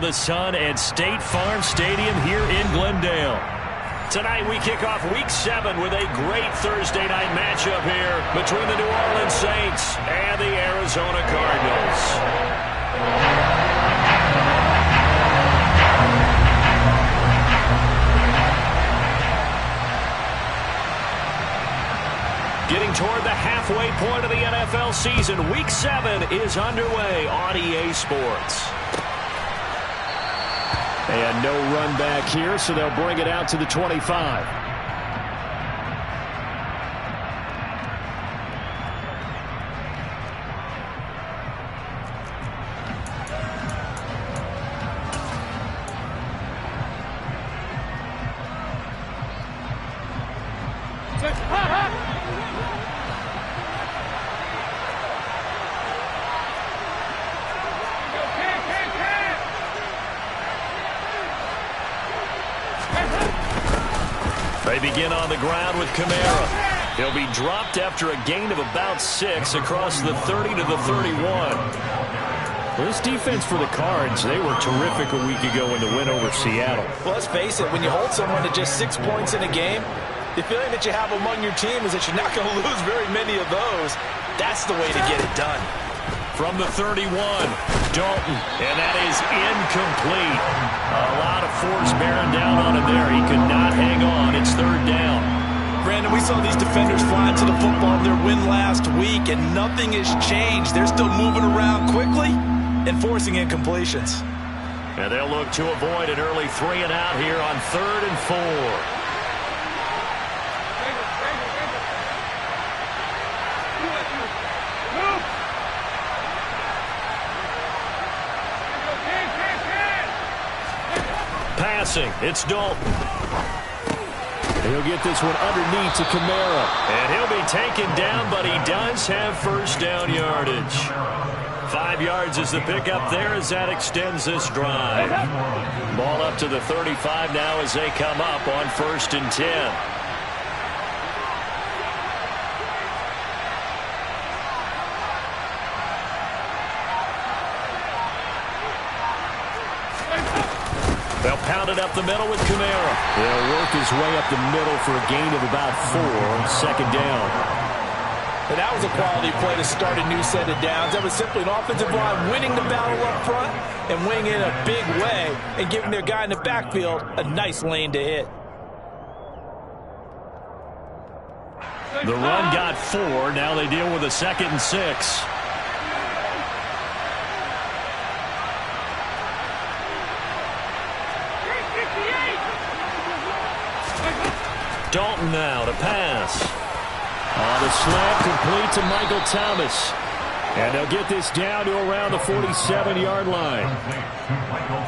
The Sun at State Farm Stadium here in Glendale. Tonight we kick off Week 7 with a great Thursday night matchup here between the New Orleans Saints and the Arizona Cardinals. Getting toward the halfway point of the NFL season, Week 7 is underway on EA Sports. And no run back here, so they'll bring it out to the 25. They begin on the ground with Kamara. He'll be dropped after a gain of about 6 across the 30 to the 31. Well, this defense for the Cards, they were terrific a week ago in the win over Seattle. Well, let's face it, when you hold someone to just 6 points in a game, the feeling that you have among your team is that you're not going to lose very many of those. That's the way to get it done. From the 31, Dalton, and that is incomplete. A lot of force bearing down on him there. He could not hang on. It's 3rd down. Brandon, we saw these defenders flying to the football in their win last week, and nothing has changed. They're still moving around quickly and forcing incompletions. And they'll look to avoid an early 3 and out here on 3rd and 4. Passing, it's Dalton. He'll get this one underneath to Kamara. And he'll be taken down, but he does have first down yardage. 5 yards is the pickup there as that extends this drive. Ball up to the 35 now as they come up on 1st and 10. They'll pound it up the middle with Kamara. They'll work his way up the middle for a gain of about 4 on 2nd down. And that was a quality play to start a new set of downs. That was simply an offensive line winning the battle up front and winning in a big way and giving their guy in the backfield a nice lane to hit. The run got 4. Now they deal with a 2nd and 6. Dalton now to pass. On the slant, complete to Michael Thomas. And they'll get this down to around the 47-yard line.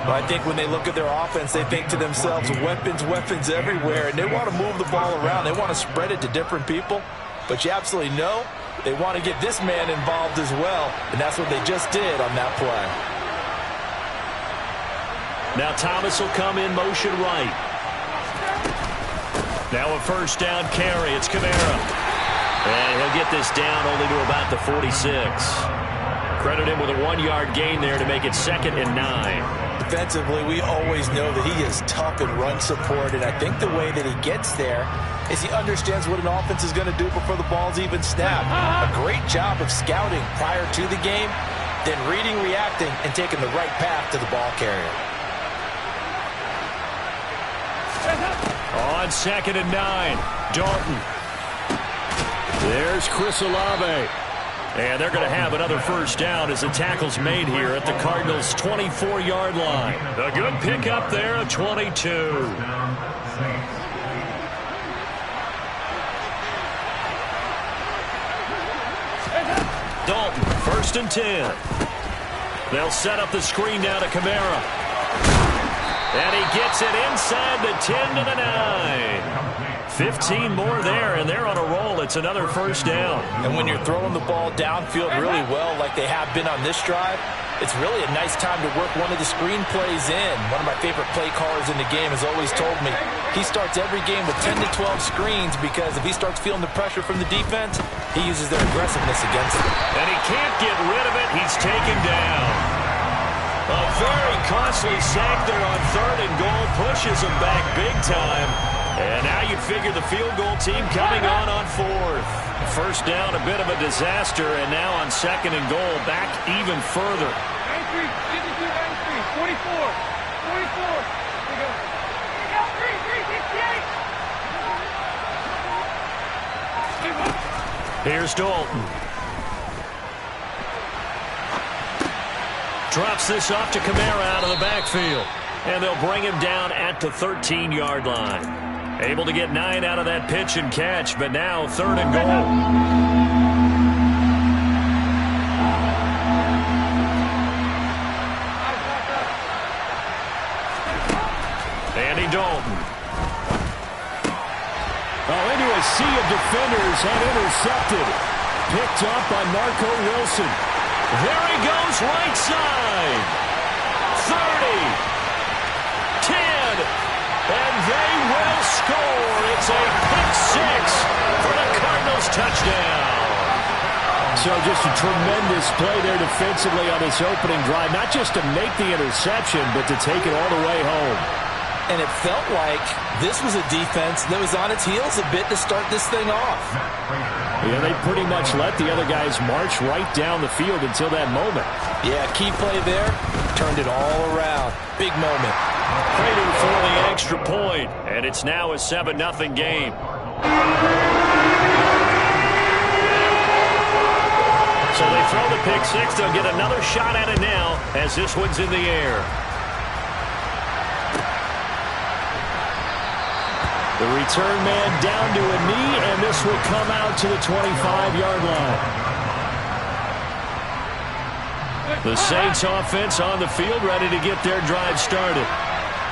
Well, I think when they look at their offense, they think to themselves, weapons, weapons everywhere. And they want to move the ball around. They want to spread it to different people. But you absolutely know they want to get this man involved as well. And that's what they just did on that play. Now Thomas will come in motion right. Now a 1st down carry. It's Kamara. And he'll get this down only to about the 46. Credit him with a 1-yard gain there to make it 2nd and 9. Defensively, we always know that he is tough in run support, and I think the way that he gets there is he understands what an offense is going to do before the ball's even snapped. A great job of scouting prior to the game, then reading, reacting, and taking the right path to the ball carrier. On 2nd and 9, Dalton. There's Chris Olave. And they're going to have another 1st down as the tackle's made here at the Cardinals' 24-yard line. A good pickup there at 22. Dalton, 1st and 10. They'll set up the screen down to Kamara. And he gets it inside the 10 to the 9. 15 more there, and they're on a roll. It's another 1st down. And when you're throwing the ball downfield really well like they have been on this drive, it's really a nice time to work one of the screen plays in. One of my favorite play callers in the game has always told me he starts every game with 10 to 12 screens because if he starts feeling the pressure from the defense, he uses their aggressiveness against them. And he can't get rid of it. He's taken down. A very costly sack there on 3rd and goal. Pushes them back big time. And now you figure the field goal team coming on 4th. First down, a bit of a disaster. And now on 2nd and goal, back even further. 93, 52, 93, 44, 44. Here we go. 3, 68. Here's Dalton. Drops this off to Kamara out of the backfield. And they'll bring him down at the 13-yard line. Able to get 9 out of that pitch and catch, but now 3rd and goal. Andy Dalton. Oh, into a sea of defenders and intercepted. Picked up by Marco Wilson. There he goes, right side. 30. 10. And they will score. It's a pick 6 for the Cardinals touchdown. So just a tremendous play there defensively on this opening drive. Not just to make the interception, but to take it all the way home. And it felt like this was a defense that was on its heels a bit to start this thing off. Yeah, they pretty much let the other guys march right down the field until that moment. Yeah, key play there, turned it all around. Big moment. Waiting for the extra point, and it's now a 7-0 game. So they throw the pick 6. They'll get another shot at it now as this one's in the air. The return man down to a knee, and this will come out to the 25-yard line. The Saints offense on the field ready to get their drive started.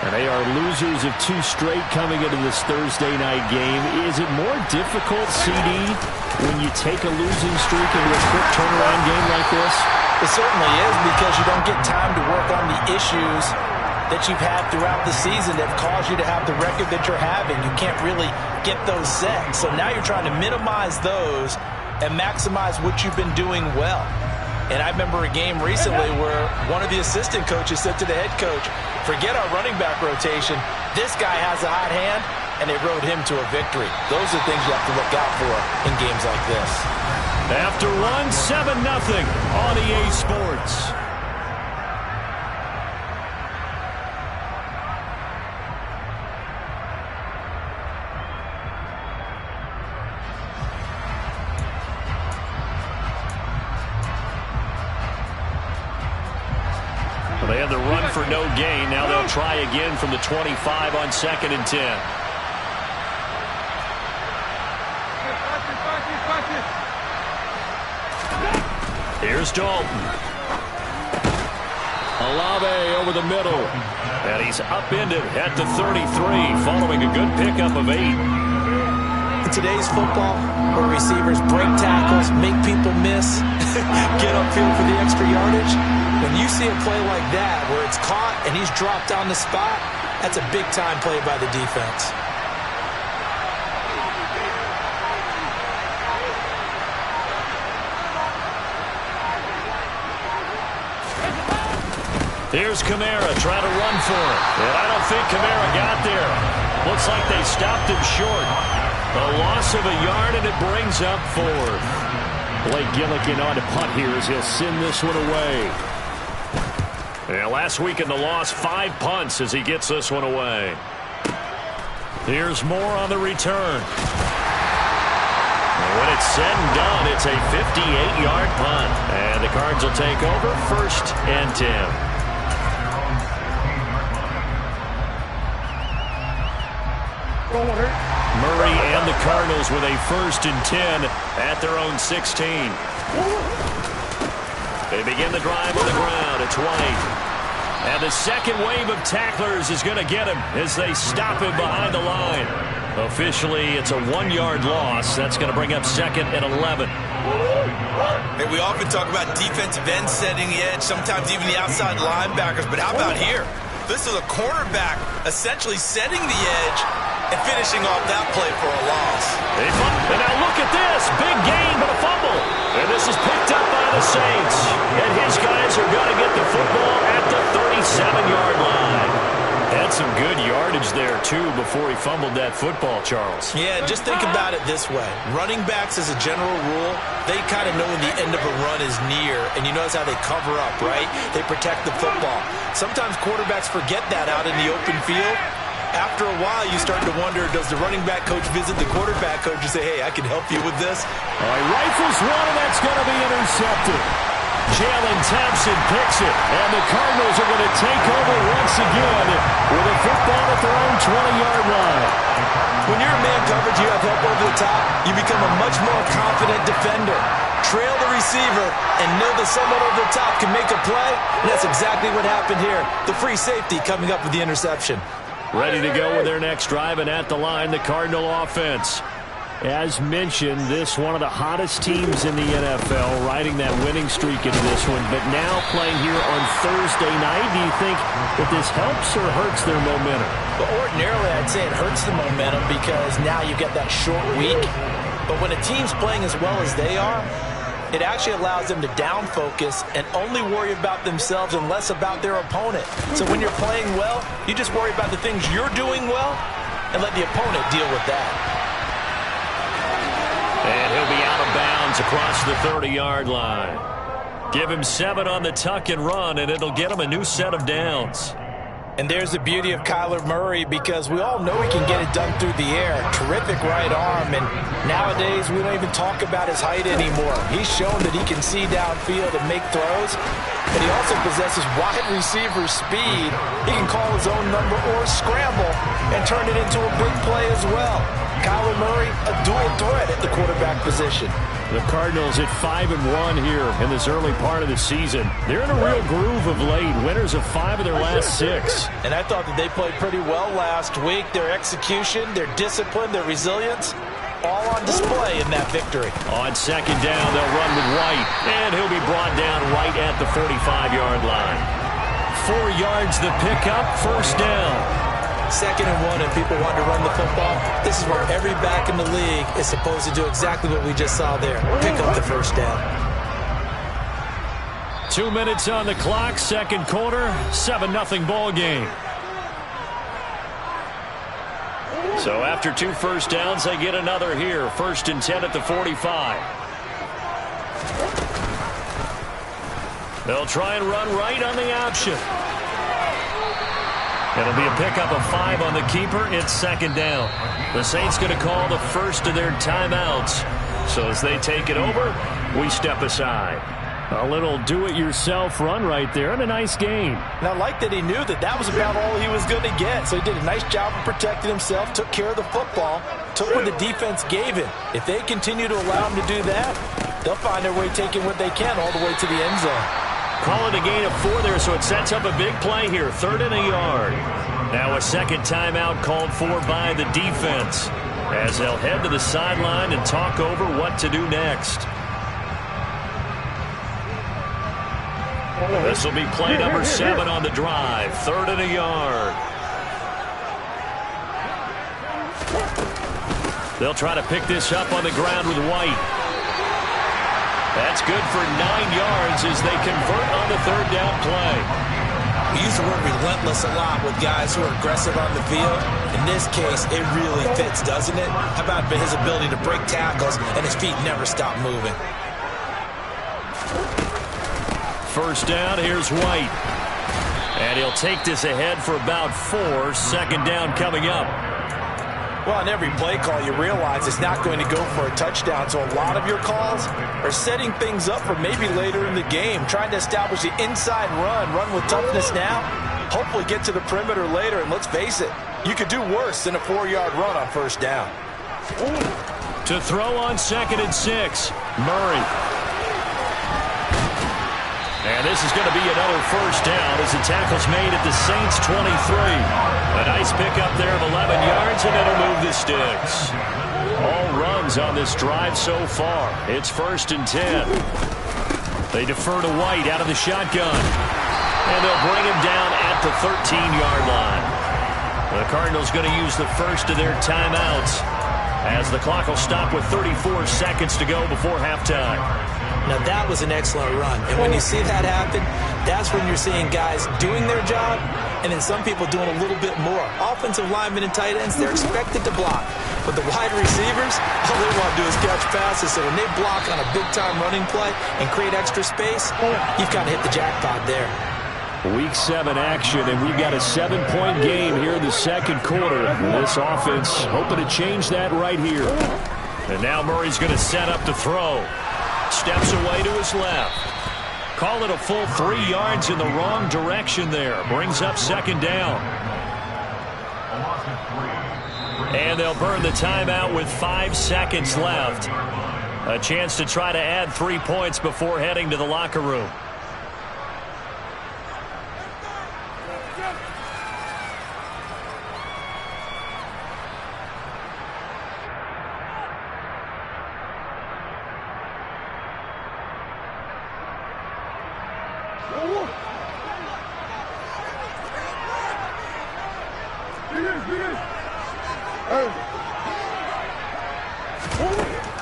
And they are losers of 2 straight coming into this Thursday night game. Is it more difficult, CD, when you take a losing streak into a quick turnaround game like this? It certainly is, because you don't get time to work on the issues that you've had throughout the season that have caused you to have the record that you're having. You can't really get those set. So now you're trying to minimize those and maximize what you've been doing well. And I remember a game recently where one of the assistant coaches said to the head coach, forget our running back rotation. This guy has a hot hand, and they rode him to a victory. Those are things you have to look out for in games like this. After 7-0 on EA Sports. They had the run for no gain. Now they'll try again from the 25 on 2nd and 10. Here's Dalton. Olave over the middle. And he's upended at the 33, following a good pickup of 8. In today's football, where receivers break tackles, make people miss, get upfield for the extra yardage, when you see a play like that where it's caught and he's dropped on the spot, that's a big-time play by the defense. Here's Kamara trying to run for it. And I don't think Kamara got there. Looks like they stopped him short. A loss of a yard, and it brings up 4th. Blake Gillikin on to punt here as he'll send this one away. Yeah, last week in the loss, 5 punts as he gets this one away. Here's Moore on the return. And when it's said and done, it's a 58-yard punt. And the Cards will take over 1st and 10. Murray and the Cardinals with a 1st and 10 at their own 16. They begin the drive on the ground. It's White. And the second wave of tacklers is going to get him as they stop him behind the line. Officially, it's a 1-yard loss. That's going to bring up 2nd and 11. Hey, we often talk about defensive ends setting the edge, sometimes even the outside linebackers, but how about here? This is a cornerback essentially setting the edge and finishing off that play for a loss. And now look at this. Big gain, but a fumble. And this is picked up by the Saints. And his guys are going to get the football at the 37-yard line. Had some good yardage there, too, before he fumbled that football, Charles. Yeah, just think about it this way. Running backs, as a general rule, they kind of know when the end of a run is near, and you notice how they cover up, right? They protect the football. Sometimes quarterbacks forget that out in the open field. After a while, you start to wonder, does the running back coach visit the quarterback coach and say, hey, I can help you with this? All right, rifles one, and that's going to be intercepted. Jalen Thompson picks it, and the Cardinals are going to take over once again with a football at their own 20-yard line. When you're in man coverage, you have help over the top, you become a much more confident defender. Trail the receiver and know that someone over the top can make a play, and that's exactly what happened here. The free safety coming up with the interception. Ready to go with their next drive, and at the line, the Cardinal offense. As mentioned, this one of the hottest teams in the NFL, riding that winning streak into this one, but now playing here on Thursday night. Do you think that this helps or hurts their momentum? But ordinarily, I'd say it hurts the momentum because now you get that short week. But when a team's playing as well as they are, it actually allows them to down focus and only worry about themselves and less about their opponent. So when you're playing well, you just worry about the things you're doing well and let the opponent deal with that. And he'll be out of bounds across the 30-yard line. Give him 7 on the tuck and run, and it'll get him a new set of downs. And there's the beauty of Kyler Murray, because we all know he can get it done through the air. Terrific right arm, and nowadays we don't even talk about his height anymore. He's shown that he can see downfield and make throws, but he also possesses wide receiver speed. He can call his own number or scramble and turn it into a big play as well. Kyler Murray, a dual threat at the quarterback position. The Cardinals at 5-1 here in this early part of the season. They're in a real groove of late. Winners of 5 of their last 6. And I thought that they played pretty well last week. Their execution, their discipline, their resilience, all on display in that victory. On second down, they'll run with White, and he'll be brought down right at the 45-yard line. 4 yards the pickup, first down. 2nd and 1, and people want to run the football. This is where every back in the league is supposed to do exactly what we just saw there. Pick up the first down. 2 minutes on the clock, second quarter, 7-0 ball game. So after 2 first downs, they get another here. 1st and 10 at the 45. They'll try and run right on the option. It'll be a pickup of 5 on the keeper. It's 2nd down. The Saints going to call the first of their timeouts. So as they take it over, we step aside. A little do-it-yourself run right there, and a nice game. And I like that he knew that that was about all he was going to get. So he did a nice job of protecting himself, took care of the football, took what the defense gave him. If they continue to allow him to do that, they'll find their way taking what they can all the way to the end zone. Call it a gain of 4 there, so it sets up a big play here. 3rd and a yard. Now a second timeout called for by the defense, as they'll head to the sideline and talk over what to do next. This will be play number 7 on the drive. 3rd and a yard. They'll try to pick this up on the ground with White. That's good for 9 yards as they convert on the 3rd down play. We use the word relentless a lot with guys who are aggressive on the field. In this case, it really fits, doesn't it? How about his ability to break tackles and his feet never stop moving? 1st down, here's White. And he'll take this ahead for about 4. 2nd down coming up. Well, on every play call, you realize it's not going to go for a touchdown. So a lot of your calls are setting things up for maybe later in the game, trying to establish the inside run with toughness now, hopefully get to the perimeter later. And let's face it, you could do worse than a 4-yard run on 1st down. To throw on 2nd and 6, Murray. And this is going to be another 1st down as the tackle's made at the Saints' 23. A nice pickup there of 11 yards, and it'll move the sticks. All runs on this drive so far. It's 1st and 10. They defer to White out of the shotgun. And they'll bring him down at the 13-yard line. The Cardinals going to use the first of their timeouts as the clock will stop with 34 seconds to go before halftime. Now, that was an excellent run. And when you see that happen, that's when you're seeing guys doing their job and then some people doing a little bit more. Offensive linemen and tight ends, they're expected to block. But the wide receivers, all they want to do is catch passes. So when they block on a big-time running play and create extra space, you've kind of hit the jackpot there. Week 7 action, and we've got a 7-point game here in the second quarter. This offense hoping to change that right here. And now Murray's going to set up to throw. Steps away to his left. Call it a full 3 yards in the wrong direction there. Brings up second down. And they'll burn the timeout with 5 seconds left. A chance to try to add 3 points before heading to the locker room.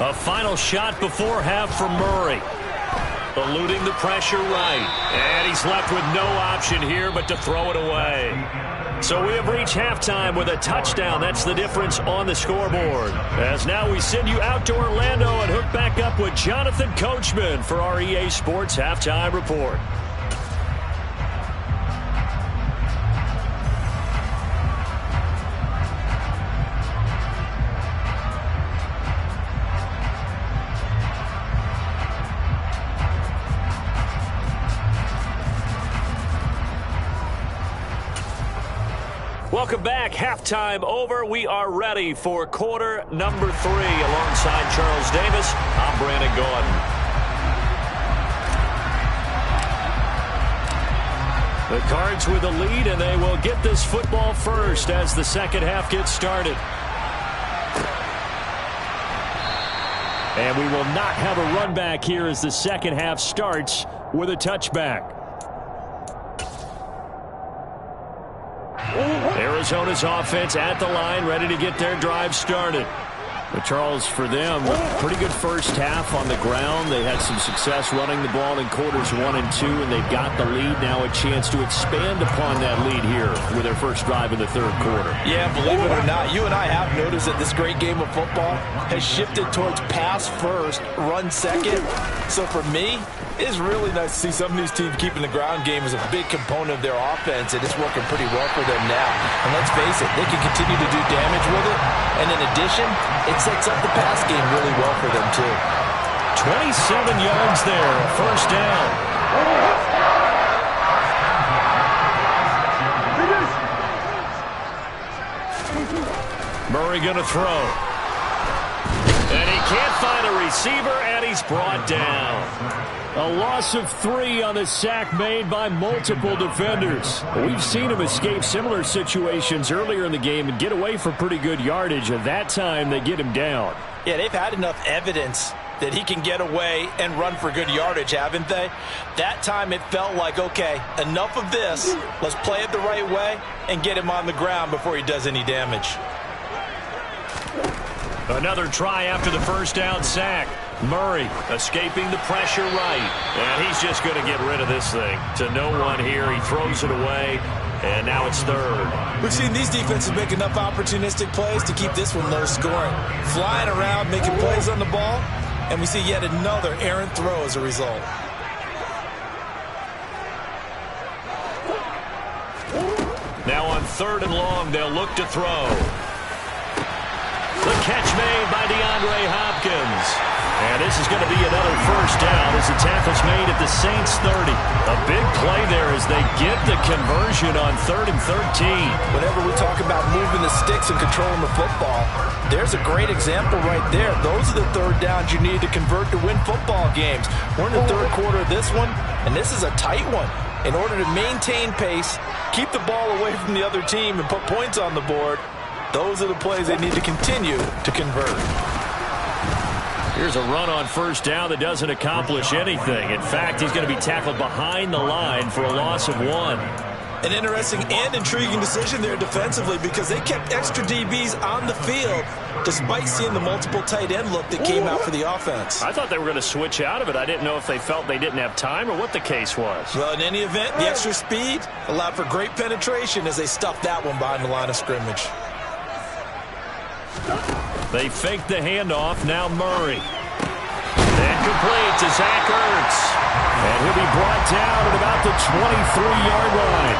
A final shot before half from Murray. Eluding the pressure right. And he's left with no option here but to throw it away. So we have reached halftime with a touchdown. That's the difference on the scoreboard. As now we send you out to Orlando and hook back up with Jonathan Coachman for our EA Sports Halftime Report. Welcome back. Halftime over. We are ready for quarter number 3. Alongside Charles Davis, I'm Brandon Gordon. The Cards with the lead, and they will get this football first as the second half gets started. And we will not have a run back here as the second half starts with a touchback. Arizona's offense at the line, ready to get their drive started. But Charles, for them, pretty good first half on the ground. They had some success running the ball in quarters 1 and 2, and they've got the lead. Now a chance to expand upon that lead here with their first drive in the third quarter. Yeah, believe it or not, you and I have noticed that this great game of football has shifted towards pass first, run second. So for me, it's really nice to see some of these teams keeping the ground game as a big component of their offense, and it's working pretty well for them now. And let's face it, they can continue to do damage with it. And in addition, it sets up the pass game really well for them, too. 27 yards there, first down. Murray going to throw. And he can't find a receiver, and he's brought down. A loss of 3 on the sack made by multiple defenders. We've seen him escape similar situations earlier in the game and get away for pretty good yardage, and that time they get him down. Yeah, they've had enough evidence that he can get away and run for good yardage, haven't they? That time it felt like, okay, enough of this. Let's play it the right way and get him on the ground before he does any damage. Another try after the first down sack. Murray escaping the pressure right. And he's just going to get rid of this thing. To no one here. He throws it away. And now it's third. We've seen these defenses make enough opportunistic plays to keep this one low scoring. Flying around, making plays on the ball. And we see yet another errant throw as a result. Now on 3rd and long, they'll look to throw. The catch made by DeAndre Hopkins. And this is going to be another first down as the tackle's made at the Saints 30. A big play there as they get the conversion on 3rd and 13. Whenever we talk about moving the sticks and controlling the football, there's a great example right there. Those are the third downs you need to convert to win football games. We're in the third quarter of this one, and this is a tight one. In order to maintain pace, keep the ball away from the other team, and put points on the board, those are the plays they need to continue to convert. Here's a run on first down that doesn't accomplish anything. In fact, he's going to be tackled behind the line for a loss of 1. An interesting and intriguing decision there defensively because they kept extra DBs on the field despite seeing the multiple tight end look that came out for the offense. I thought they were going to switch out of it. I didn't know if they felt they didn't have time or what the case was. Well, in any event, the extra speed allowed for great penetration as they stuffed that one behind the line of scrimmage. They fake the handoff. Now Murray. And complete to Zach Ertz. And he'll be brought down at about the 23-yard line.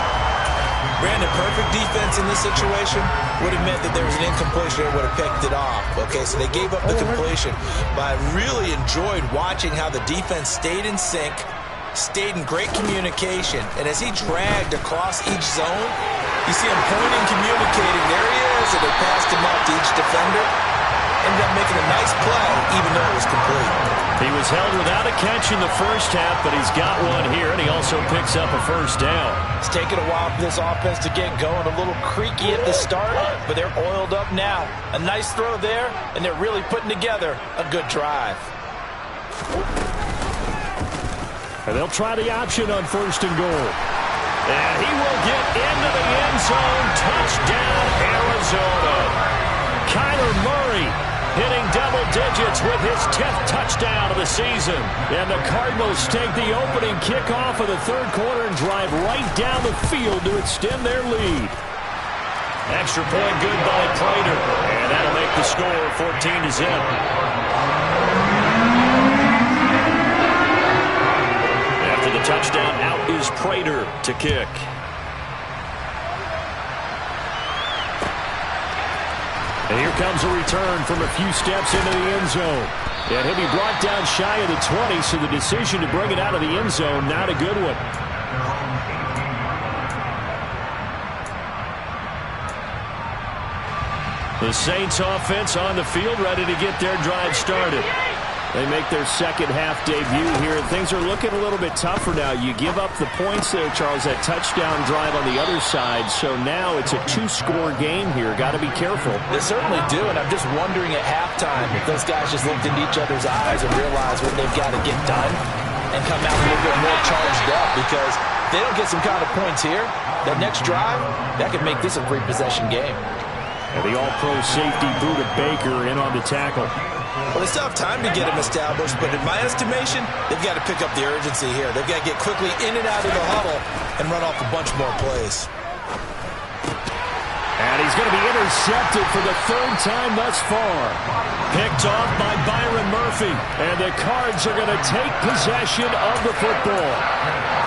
Brandon, perfect defense in this situation would have meant that there was an incompletion that would have picked it off. Okay, so they gave up the completion. But I really enjoyed watching how the defense stayed in sync, stayed in great communication. And as he dragged across each zone, you see him pointing, communicating. There he is, and they passed him up to each defender. Ended up making a nice play, even though it was complete. He was held without a catch in the first half, but he's got one here, and he also picks up a first down. It's taken a while for this offense to get going. A little creaky at the start, but they're oiled up now. A nice throw there, and they're really putting together a good drive. And they'll try the option on 1st and goal. And he will get into the end zone. Touchdown, Arizona. Kyler Murray hitting double digits with his 10th touchdown of the season. And the Cardinals take the opening kickoff of the third quarter and drive right down the field to extend their lead. Extra point good by Prater. And that'll make the score 14-0. After the touchdown, out is Prater to kick. And here comes a return from a few steps into the end zone. And he'll be brought down shy of the 20, so the decision to bring it out of the end zone, not a good one. The Saints offense on the field, ready to get their drive started. They make their second half debut here, and things are looking a little bit tougher now. You give up the points there, Charles, that touchdown drive on the other side. So now it's a 2-score game here. Got to be careful. They certainly do, and I'm just wondering at halftime if those guys just looked into each other's eyes and realized what they've got to get done and come out a little bit more charged up, because if they don't get some kind of points here, that next drive, that could make this a three-possession game. And the all-pro safety Buda Baker in on the tackle. Well, they still have time to get him established, but in my estimation, they've got to pick up the urgency here. They've got to get quickly in and out of the huddle and run off a bunch more plays. And he's going to be intercepted for the third time thus far. Picked off by Byron Murphy. And the Cards are going to take possession of the football.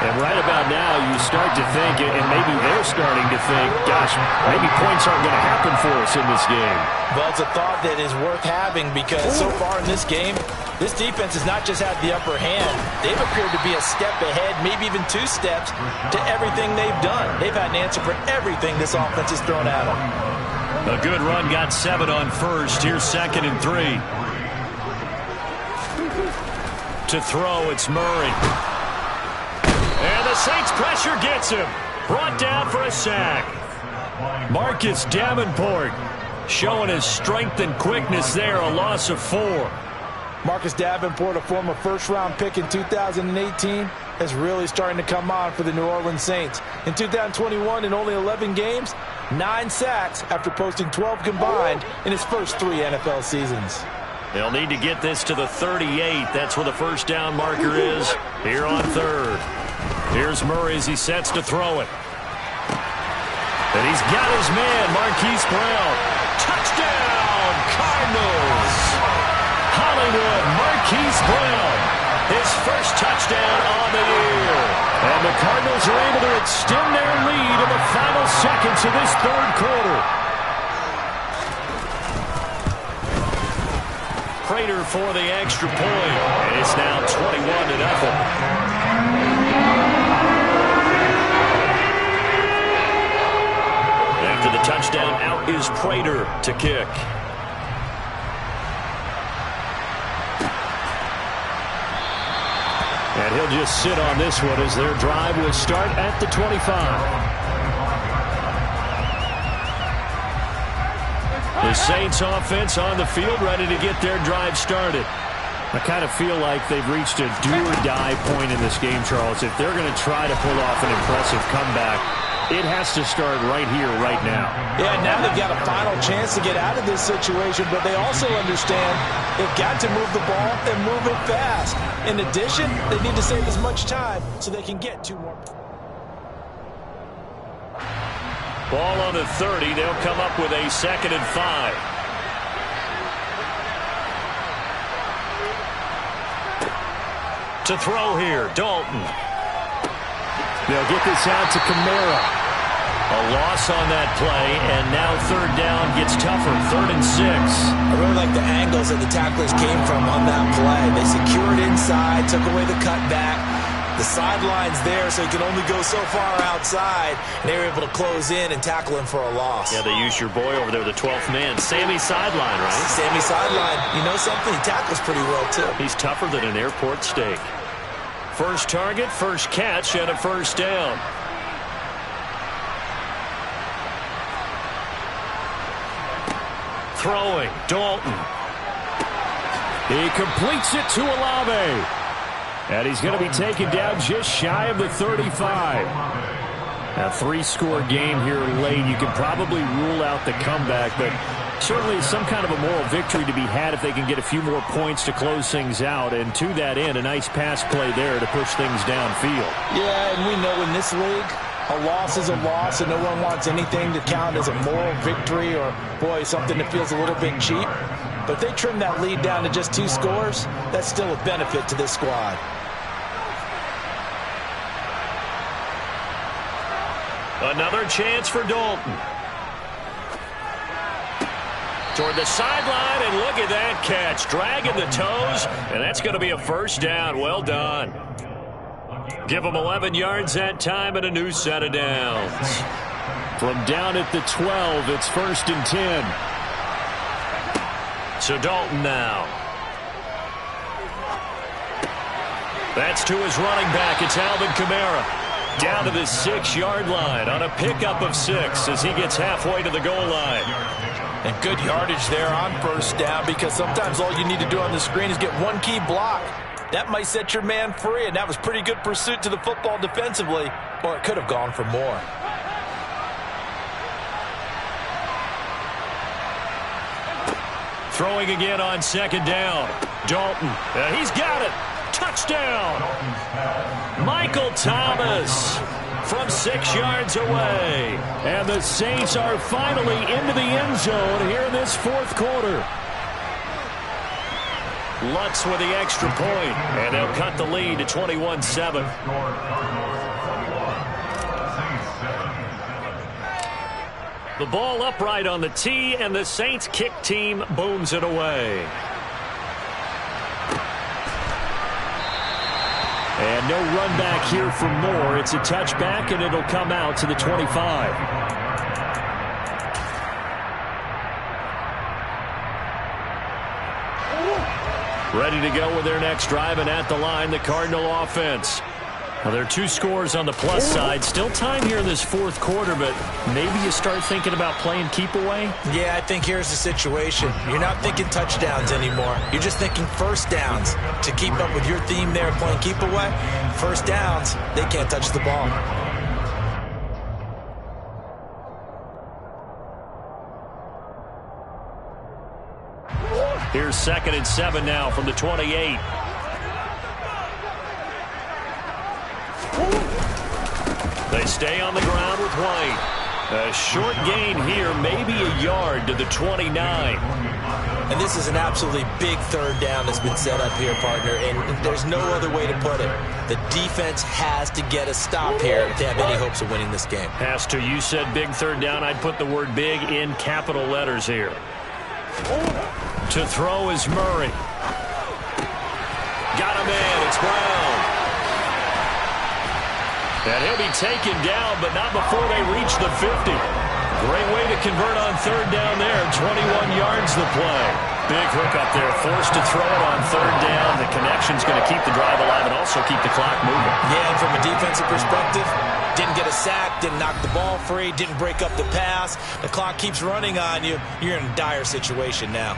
And right about now, you start to think, and maybe they're starting to think, gosh, maybe points aren't going to happen for us in this game. Well, it's a thought that is worth having, because so far in this game, this defense has not just had the upper hand. They've appeared to be a step ahead, maybe even 2 steps, to everything they've done. They've had an answer for everything this offense has thrown at them. A good run, got 7 on first. Here's 2nd and 3. To throw, it's Murray. And the Saints pressure gets him. Brought down for a sack. Marcus Davenport showing his strength and quickness there, a loss of 4. Marcus Davenport, a former first-round pick in 2018, is really starting to come on for the New Orleans Saints. In 2021, in only 11 games, 9 sacks after posting 12 combined in his first 3 NFL seasons. They'll need to get this to the 38. That's where the first down marker is here on 3rd. Here's Murray as he sets to throw it. And he's got his man, Marquise Brown. Touchdown, Cardinals! Hollywood, Marquise Brown, his first touchdown on the year. And the Cardinals are able to extend their lead in the final seconds of this third quarter. Prater for the extra point, and it's now 21-0. After the touchdown, out is Prater to kick. And he'll just sit on this one as their drive will start at the 25. The Saints offense on the field, ready to get their drive started. I kind of feel like they've reached a do-or-die point in this game, Charles. If they're going to try to pull off an impressive comeback, It has to start right here, right now. Yeah, now they've got a final chance to get out of this situation, but they also understand they've got to move the ball and move it fast. In addition, they need to save as much time so they can get 2 more. Ball on the 30. They'll come up with a 2nd and 5. To throw here, Dalton. They'll get this out to Kamara. A loss on that play, and now 3rd down gets tougher, 3rd and 6. I really like the angles that the tacklers came from on that play. They secured inside, took away the cutback. The sideline's there, so he can only go so far outside, and they were able to close in and tackle him for a loss. Yeah, they used your boy over there, the 12th man. Sammy sideline, right? Sammy sideline. You know something? He tackles pretty well, too. He's tougher than an airport steak. First target, first catch, and a 1st down. Throwing, Dalton. He completes it to Olave. And he's going to be taken down just shy of the 35. A 3-score game here late. You can probably rule out the comeback, but certainly some kind of a moral victory to be had if they can get a few more points to close things out. And to that end, a nice pass play there to push things downfield. Yeah, and we know in this league, a loss is a loss, and no one wants anything to count as a moral victory or, boy, something that feels a little bit cheap. But if they trim that lead down to just 2 scores, that's still a benefit to this squad. Another chance for Dalton. Toward the sideline, and look at that catch. Dragging the toes, and that's going to be a 1st down. Well done. Give them 11 yards that time and a new set of downs. From down at the 12, it's 1st and 10. So Dalton now. That's to his running back. It's Alvin Kamara. Down to the 6-yard line on a pickup of 6 as he gets halfway to the goal line. And good yardage there on 1st down, because sometimes all you need to do on the screen is get 1 key block. That might set your man free, and that was pretty good pursuit to the football defensively, or it could have gone for more. Throwing again on 2nd down. Dalton. He's got it. Touchdown. Michael Thomas from 6 yards away. And the Saints are finally into the end zone here in this 4th quarter. Lutz with the extra point, and they'll cut the lead to 21-7. The ball upright on the tee, and the Saints kick team booms it away. And no run back here for more. It's a touchback, and it'll come out to the 25. Ready to go with their next drive, and at the line, the Cardinal offense. Well, there are 2 scores on the plus side. Still time here in this 4th quarter, but maybe you start thinking about playing keep away? Yeah, I think here's the situation. You're not thinking touchdowns anymore. You're just thinking 1st downs. To keep up with your theme there, playing keep away, 1st downs, they can't touch the ball. Here's 2nd and 7 now from the 28. They stay on the ground with White. A short gain here, maybe a yard to the 29. And this is an absolutely big 3rd down that's been set up here, partner, and there's no other way to put it. The defense has to get a stop here if they have any hopes of winning this game. Has to. You said big 3rd down. I'd put the word big in capital letters here. To throw is Murray. Got him in. It's Brown. And he'll be taken down, but not before they reach the 50. Great way to convert on 3rd down there. 21 yards the play. Big hook up there. Forced to throw it on 3rd down. The connection's going to keep the drive alive and also keep the clock moving. Yeah, and from a defensive perspective, didn't get a sack, didn't knock the ball free, didn't break up the pass. The clock keeps running on you. You're in a dire situation now.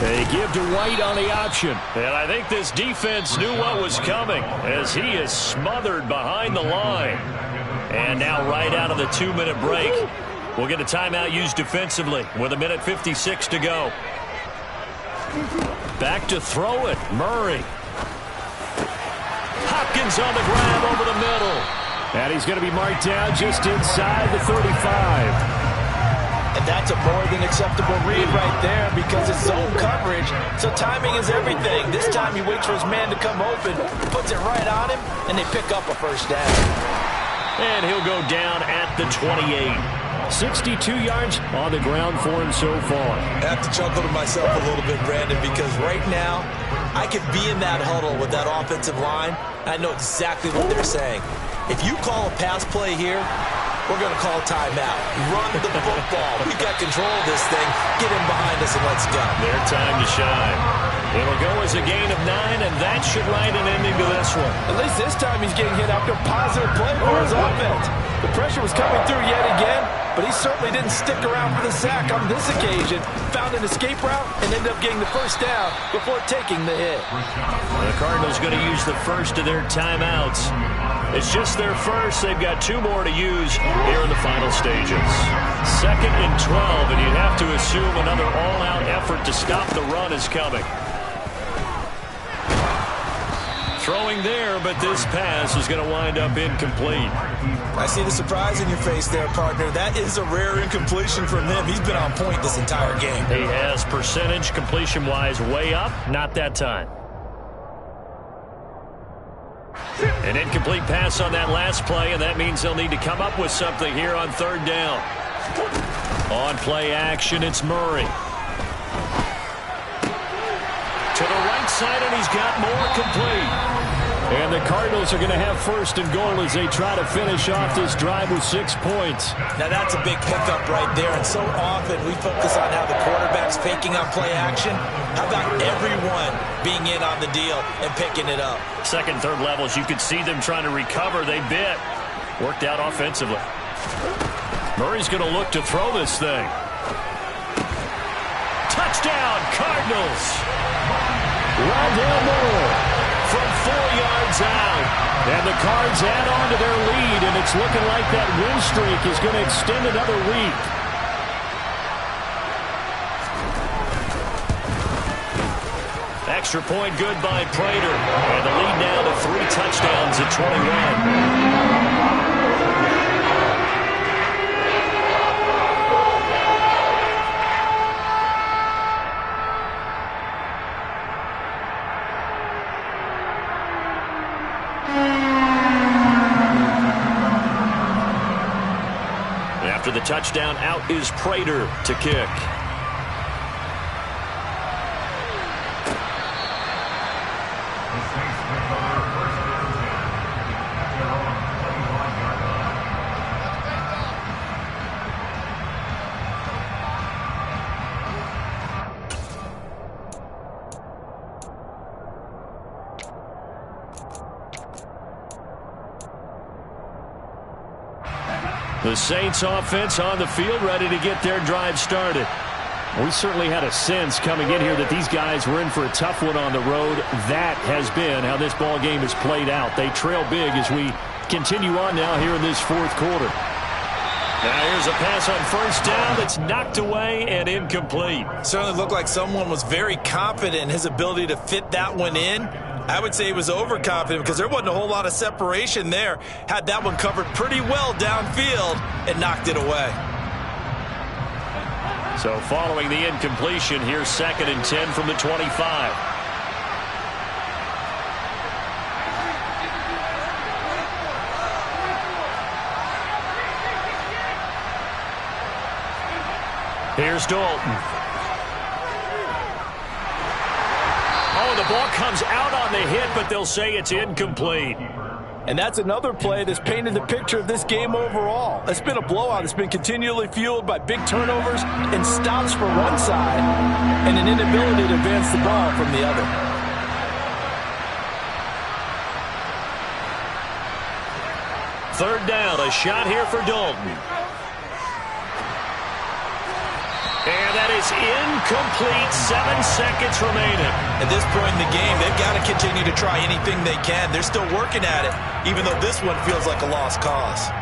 They give to White on the option. And I think this defense knew what was coming as he is smothered behind the line. And now right out of the 2-minute break, we'll get a timeout used defensively with 1:56 to go. Back to throw it. Murray. Hopkins on the grab over the middle. And he's going to be marked down just inside the 35. And that's a more than acceptable read right there because it's zone coverage, so timing is everything. This time he waits for his man to come open, puts it right on him, and they pick up a first down. And he'll go down at the 28. 62 yards on the ground for him so far. I have to chuckle to myself a little bit, Brandon, because right now I could be in that huddle with that offensive line. I know exactly what they're saying. If you call a pass play here, we're going to call timeout. Run the football. We got control of this thing. Get him behind us and let's go. Their time to shine. It'll go as a gain of 9, and that should write an ending to this one. At least this time he's getting hit after a positive play for his offense. The pressure was coming through yet again, but he certainly didn't stick around for the sack on this occasion. Found an escape route and ended up getting the first down before taking the hit. The Cardinals going to use the first of their timeouts. It's just their first. They've got 2 more to use here in the final stages. 2nd and 12, and you'd have to assume another all-out effort to stop the run is coming. Throwing there, but this pass is going to wind up incomplete. I see the surprise in your face there, partner. That is a rare incompletion from him. He's been on point this entire game. He has percentage completion-wise way up. Not that time. An incomplete pass on that last play, and that means they'll need to come up with something here on 3rd down. On play action, it's Murray. To the right side, and he's got more complete. And the Cardinals are going to have 1st and goal as they try to finish off this drive with 6 points. Now that's a big pickup right there, and so often we focus on how the quarterback's faking on play action. How about everyone being in on the deal and picking it up? 2nd, 3rd levels, you could see them trying to recover. They bit. Worked out offensively. Murray's going to look to throw this thing. Touchdown, Cardinals! Rondale Moore from 4 yards out. And the Cards add on to their lead, and it's looking like that win streak is going to extend another week. Extra point good by Prater. And the lead now to 3 touchdowns at 21. After the touchdown, out is Prater to kick. The Saints offense on the field, ready to get their drive started. We certainly had a sense coming in here that these guys were in for a tough one on the road. That has been how this ball game has played out. They trail big as we continue on now here in this 4th quarter. Now here's a pass on 1st down that's knocked away and incomplete. Certainly looked like someone was very confident in his ability to fit that one in. I would say he was overconfident because there wasn't a whole lot of separation there. Had that one covered pretty well downfield and knocked it away. So following the incompletion, here's 2nd and 10 from the 25. Here's Dalton. Oh, the ball comes out on the hit, but they'll say it's incomplete. And that's another play that's painted the picture of this game overall. It's been a blowout. It's been continually fueled by big turnovers and stops for one side and an inability to advance the ball from the other. Third down, a shot here for Dalton. And that is incomplete. 7 seconds remaining. At this point in the game, they've got to continue to try anything they can. They're still working at it, even though this one feels like a lost cause.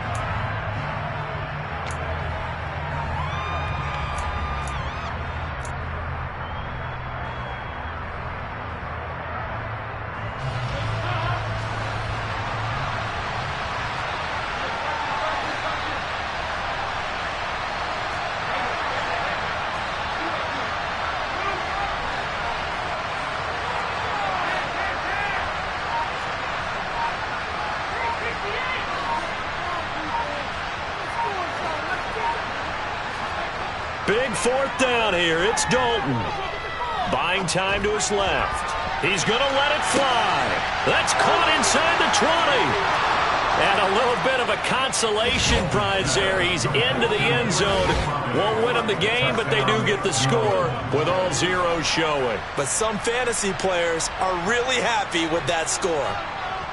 Big fourth down here. It's Dalton. Buying time to his left. He's going to let it fly. That's caught inside the 20. And a little bit of a consolation prize there. He's into the end zone. Won't win him the game, but they do get the score with all zeros showing. But some fantasy players are really happy with that score.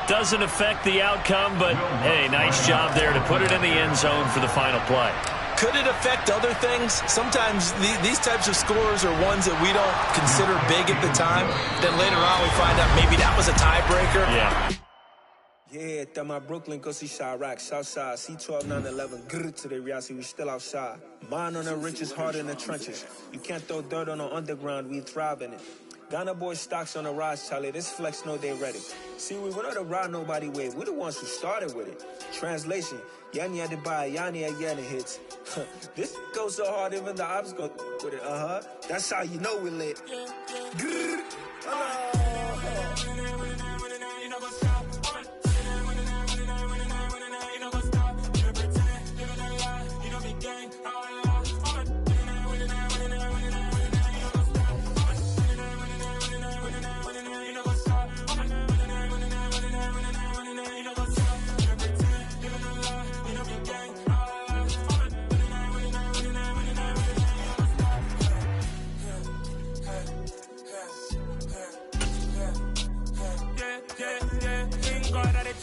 Doesn't affect the outcome, but, hey, nice job there to put it in the end zone for the final play. Could it affect other things? Sometimes these types of scores are ones that we don't consider big at the time. Then later on we find out maybe that was a tiebreaker. Yeah. Yeah, that my Brooklyn, go see Chirac, Southside, C12, 911, grrr to the reality, we still outside. Mine on the riches, heart in the trenches. You can't throw dirt on the underground, we thrive in it. Ghana boys stocks on the rise, Charlie. This flex know they ready. See, we were not to ride nobody with. We're the ones who started with it. Translation: Yanni had to buy, Yanni again it hits. This goes so hard, even the ops go with it. That's how you know we lit. Grrr.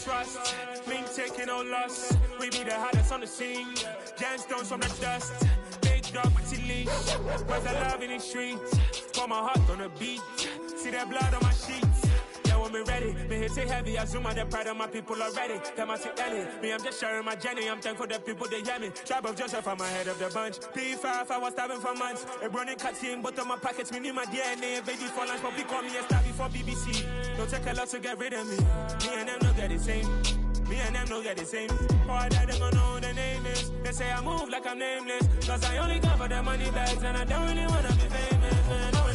Trust, me taking no loss. We be the hottest on the scene. Gemstones from the dust. Big dog with your leash. Where's the love in the streets? Got my heart on the beat. See that blood on my sheets. Yeah, when we ready, me hit it heavy. I zoom out the pride of my people already. Them I see Ellie. Me, I'm just sharing my journey. I'm thankful that people they hear me. Tribe of Joseph, I'm ahead of the bunch. P5, I was starving for months. A running cutscene, but on my pockets, me need my DNA. Baby for lunch, but we call me a star before BBC. Don't take a lot to get rid of me. Me and them no get the same. Me and them no get the same. Boy, that they gonna know who the name is. They say I move like I'm nameless. Cause I only come for the money bags and I don't really wanna be famous, man.